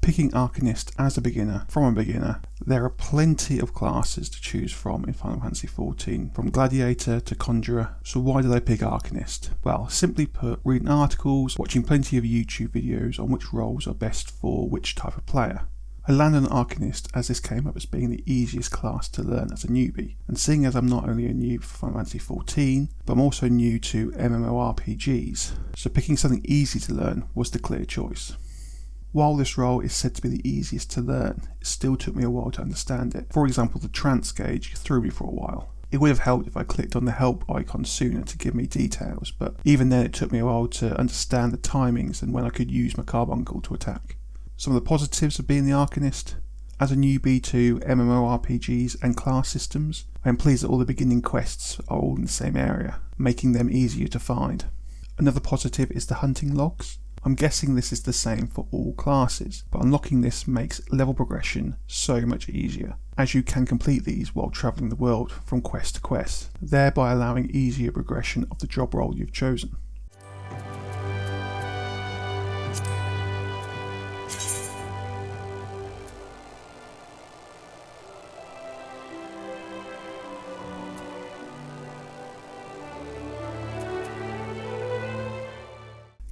Picking Arcanist as a beginner from a beginner, there are plenty of classes to choose from in Final Fantasy XIV, from Gladiator to Conjurer, so why did I pick Arcanist? Well, simply put, reading articles, watching plenty of YouTube videos on which roles are best for which type of player. I landed on Arcanist as this came up as being the easiest class to learn as a newbie, and seeing as I'm not only a noob for Final Fantasy XIV, but I'm also new to MMORPGs, so picking something easy to learn was the clear choice. While this role is said to be the easiest to learn, it still took me a while to understand it. For example, the trance gauge threw me for a while. It would have helped if I clicked on the help icon sooner to give me details, but even then it took me a while to understand the timings and when I could use my carbuncle to attack. Some of the positives of being the Arcanist: as a newbie to MMORPGs and class systems, I am pleased that all the beginning quests are all in the same area, making them easier to find. Another positive is the hunting logs. I'm guessing this is the same for all classes, but unlocking this makes level progression so much easier, as you can complete these while travelling the world from quest to quest, thereby allowing easier progression of the job role you've chosen.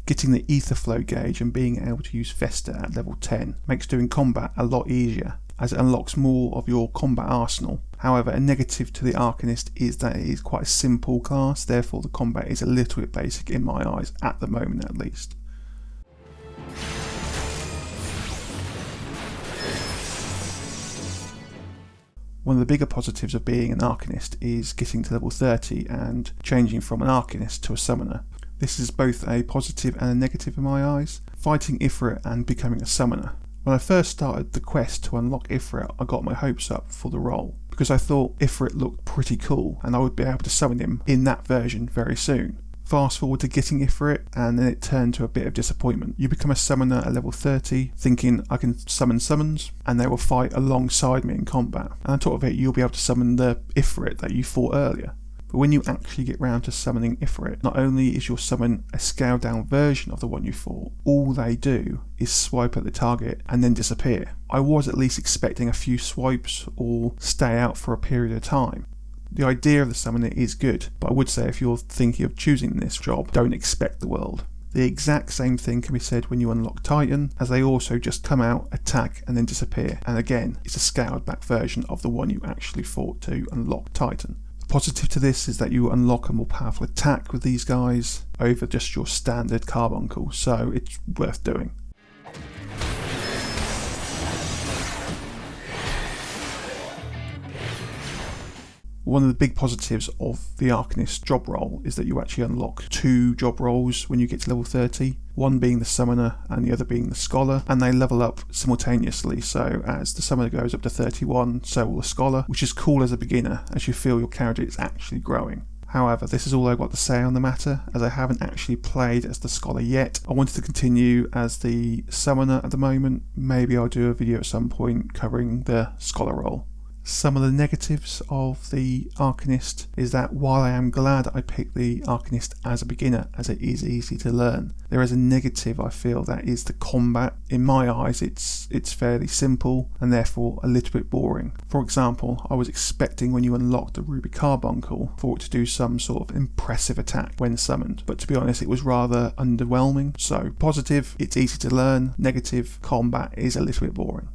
Getting the ether flow gauge and being able to use Vesta at level 10 makes doing combat a lot easier, as it unlocks more of your combat arsenal. However, a negative to the Arcanist is that it is quite a simple class, therefore the combat is a little bit basic in my eyes, at the moment at least. One of the bigger positives of being an Arcanist is getting to level 30 and changing from an Arcanist to a summoner. This is both a positive and a negative in my eyes, fighting Ifrit and becoming a summoner. When I first started the quest to unlock Ifrit, I got my hopes up for the role, because I thought Ifrit looked pretty cool and I would be able to summon him in that version very soon. Fast forward to getting Ifrit, and then it turned to a bit of disappointment. You become a summoner at level 30, thinking I can summon summons, and they will fight alongside me in combat. And on top of it, you'll be able to summon the Ifrit that you fought earlier. But when you actually get round to summoning Ifrit, not only is your summon a scaled down version of the one you fought, all they do is swipe at the target and then disappear. I was at least expecting a few swipes or stay out for a period of time. The idea of the summoner is good, but I would say if you're thinking of choosing this job, don't expect the world. The exact same thing can be said when you unlock Titan, as they also just come out, attack and then disappear, and again it's a scaled back version of the one you actually fought to unlock Titan. Positive to this is that you unlock a more powerful attack with these guys over just your standard carbuncle, so it's worth doing. One of the big positives of the Arcanist job role is that you actually unlock 2 job roles when you get to level 30, one being the Summoner and the other being the Scholar, and they level up simultaneously, so as the Summoner goes up to 31, so will the Scholar, which is cool as a beginner as you feel your character is actually growing. However, this is all I've got to say on the matter, as I haven't actually played as the Scholar yet. I wanted to continue as the Summoner at the moment. Maybe I'll do a video at some point covering the Scholar role. Some of the negatives of the Arcanist is that while I am glad I picked the Arcanist as a beginner, as it is easy to learn, there is a negative I feel, that is the combat. In my eyes it's fairly simple and therefore a little bit boring. For example, I was expecting when you unlock the Ruby Carbuncle for it to do some sort of impressive attack when summoned, but to be honest it was rather underwhelming. So positive, it's easy to learn. Negative, combat is a little bit boring.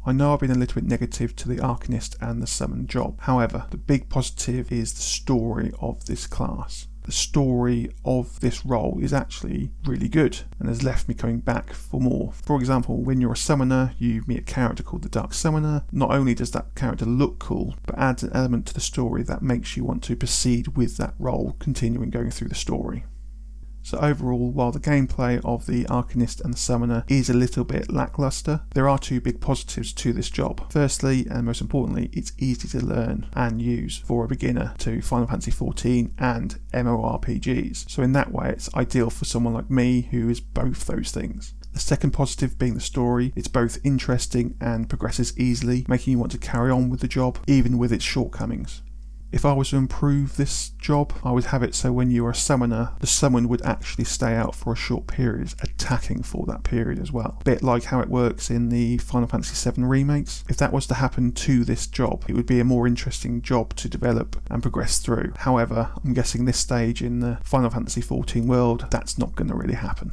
I know I've been a little bit negative to the Arcanist and the summon job. However, the big positive is the story of this class. The story of this role is actually really good and has left me coming back for more. For example, when you're a summoner, you meet a character called the Dark Summoner. Not only does that character look cool, but adds an element to the story that makes you want to proceed with that role, continuing going through the story. So overall, while the gameplay of the Arcanist and the Summoner is a little bit lackluster, there are 2 big positives to this job. Firstly, and most importantly, it's easy to learn and use for a beginner to Final Fantasy XIV and MMORPGs. So in that way, it's ideal for someone like me who is both those things. The second positive being the story. It's both interesting and progresses easily, making you want to carry on with the job, even with its shortcomings. If I was to improve this job, I would have it so when you're a summoner, the summon would actually stay out for a short period, attacking for that period as well. A bit like how it works in the Final Fantasy VII remakes. If that was to happen to this job, it would be a more interesting job to develop and progress through. However, I'm guessing this stage in the Final Fantasy XIV world, that's not going to really happen.